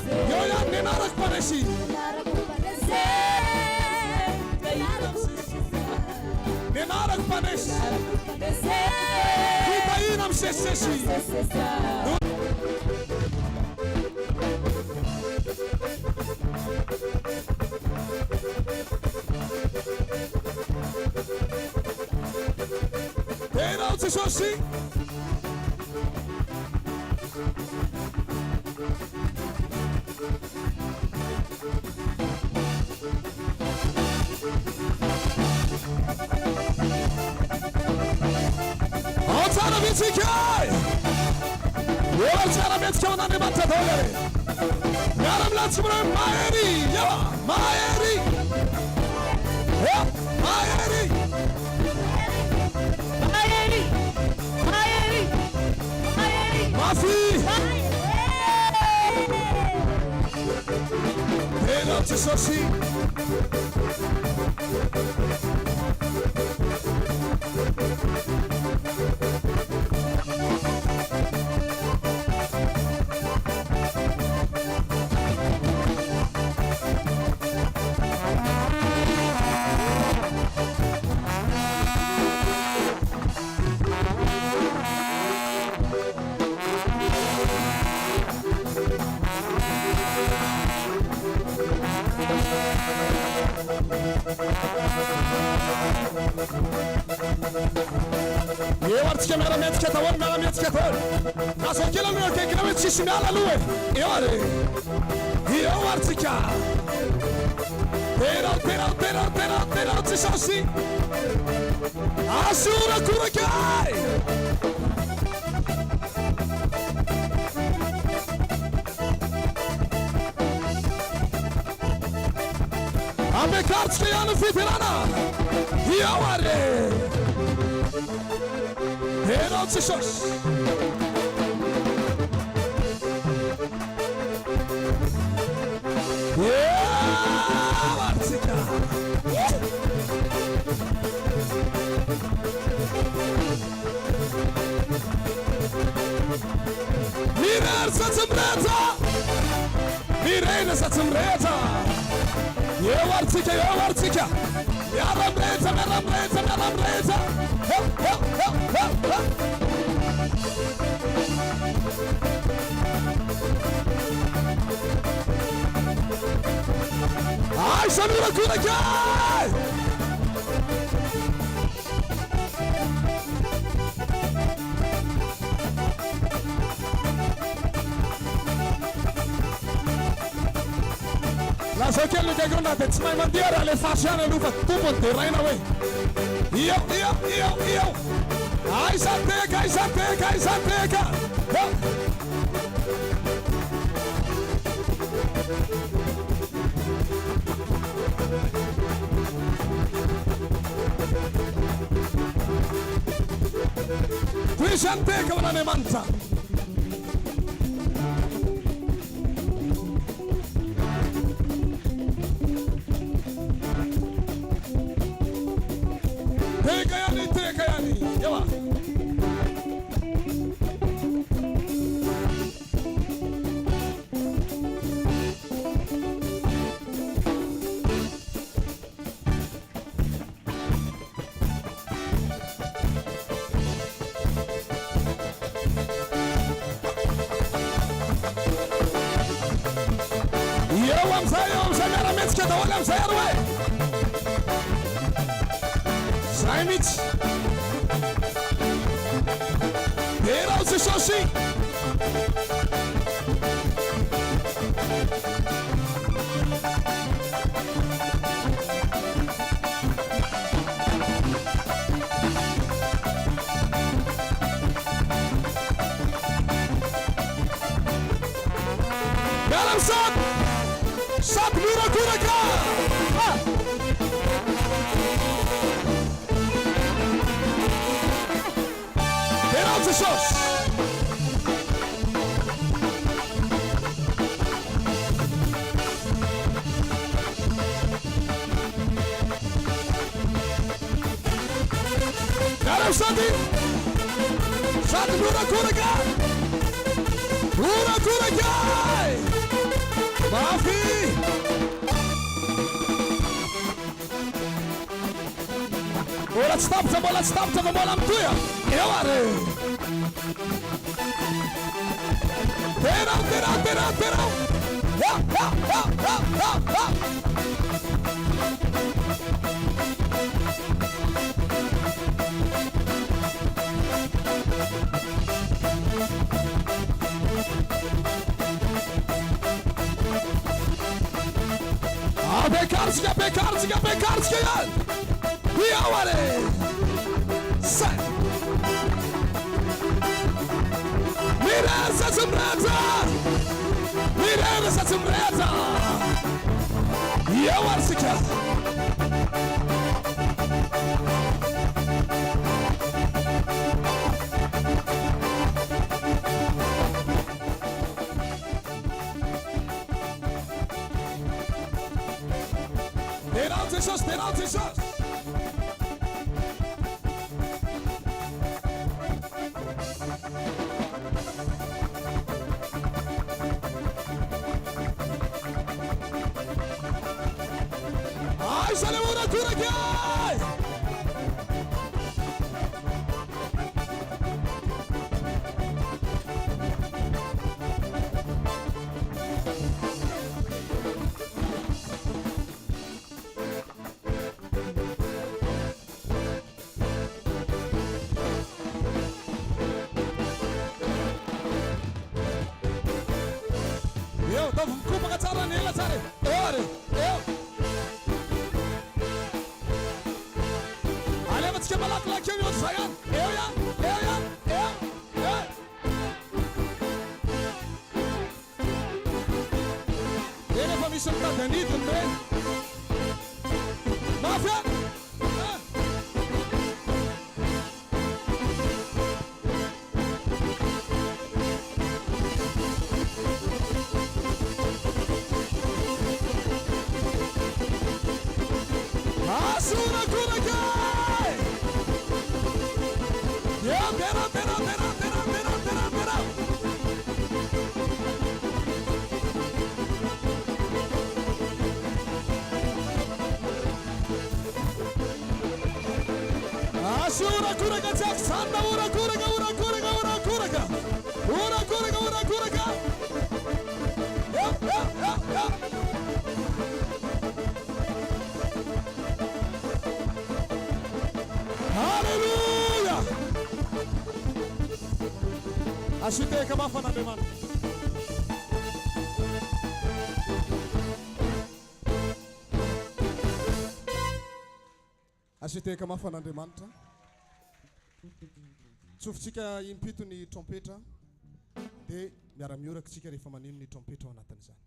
يا نمارك بنشي نمارك بنش كوباينا مشششي هنا وتشوشي أنا بيتكاي وأنا بيتكاي وأنا نبتدي يا رب لا تمر مايري يا مايري يا مايري مايري مايري مايري ما في هنا تشوشي يوارتك مرميتك تون مرميتك تون ناسو كيلو ميوكي كلمة شيشمي على لوي يواري يوارتك تيرا تشوشي عاشورا كوركاي أمي كارتك يانو في تيرانا يواري هنا تشوش يا وارتكا ميرير ستمريتا ميرين ستمريتا يا وارتكا يا وارتكا يا رمريتا يا رمريتا يا رمريتا عايش أميرة كوركاي لا سوكي اللي جاكونا تسمعي من ديارة لفاشانا لوفا توبنتي راينا وي يو عايش أنتيكا عايش أنتيكا عايش أنتيكا qui c'anteca una ne mangia teka yani yawa يوم سميرة متكة ولا مسير وي سايميت هيرا وزيشوشي يلا مساد سات ميرا كوركا هيرا وزيشوش يلا مسادي سات ميرا كوركا ميرا كوركا Mafi. Let's stop to bola mtuya. Eware. Tera. Ha. Bekarska yan. Eware. Sen. Mireza zumreza. Yawarsika. Penalty shot. Ay, sale una cura que hay. Eu dou culpa que tsara nela tsare. Eu. Ale mas que malak la kim yok sayan. Eu ya. Ele pra mim tá dentro também. Mafia. Asuna Kuragai! Yeah, better. Asuna Kuragai, Sanda Ura Kuraga. Yeah. Hallelujah! Ashite kama fana beman. Ashite kama fana demanta. Tsofitsika impito ny trompeta de miara-mioraka tsika rehefa manino ny trompeta ao anatin'izany.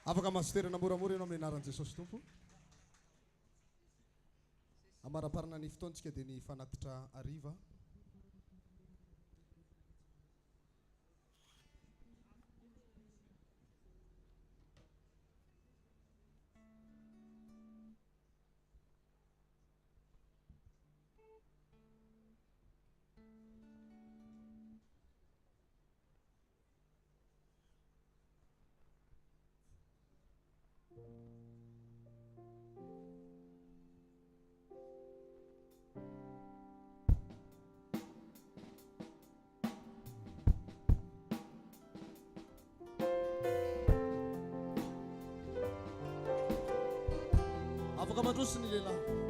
Afaka masiterana moramora ianao amin'ny anaran'i Jesosy Tompo. Amaraparana ny fotoantsika dia ny fanatitra ariva. Afaka mandroso ny lehilahy.